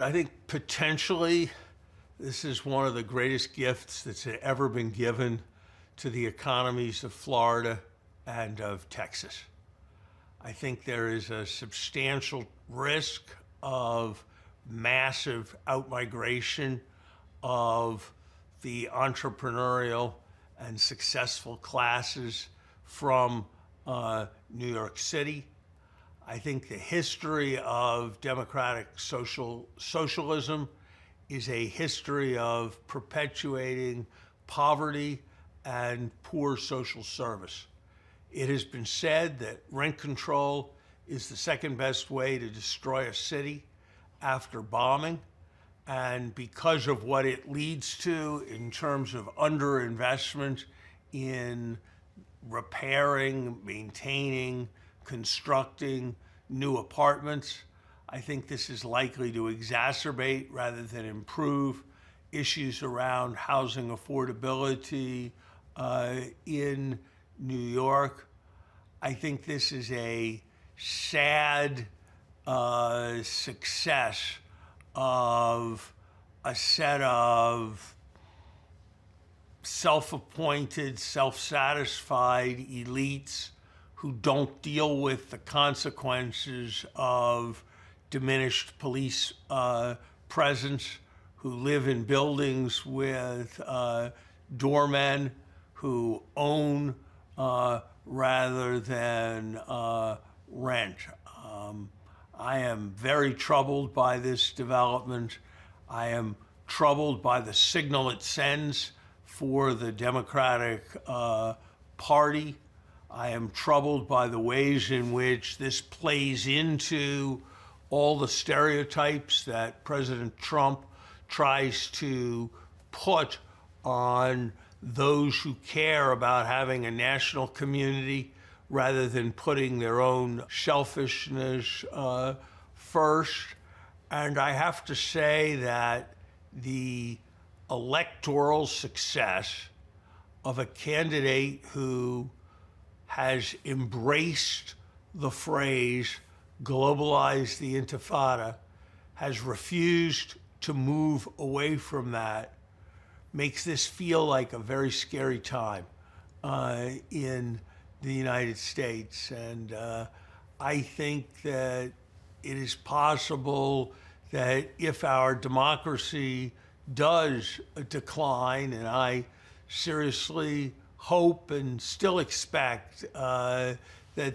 I think potentially this is one of the greatest gifts that's ever been given to the economies of Florida and of Texas. I think there is a substantial risk of massive outmigration of the entrepreneurial and successful classes from New York City. I think the history of democratic socialism is a history of perpetuating poverty and poor social service. It has been said that rent control is the second best way to destroy a city after bombing. And because of what it leads to in terms of underinvestment in repairing, maintaining, constructing new apartments, I think this is likely to exacerbate rather than improve issues around housing affordability in New York. I think this is a sad success of a set of self-appointed, self-satisfied elites who don't deal with the consequences of diminished police presence, who live in buildings with doormen, who own rather than rent. I am very troubled by this development. I am troubled by the signal it sends for the Democratic Party. I am troubled by the ways in which this plays into all the stereotypes that President Trump tries to put on those who care about having a national community rather than putting their own selfishness first. And I have to say that the electoral success of a candidate who has embraced the phrase globalize the intifada, has refused to move away from that, makes this feel like a very scary time in the United States. And I think that it is possible that if our democracy does decline, and I seriously hope and still expect that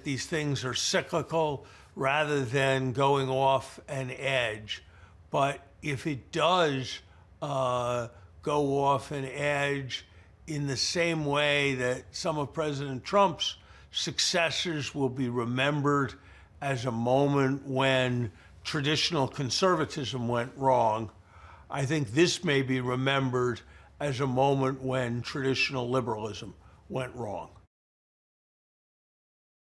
these things are cyclical rather than going off an edge. But if it does go off an edge in the same way that some of President Trump's successors will be remembered as a moment when traditional conservatism went wrong, I think this may be remembered as a moment when traditional liberalism went wrong.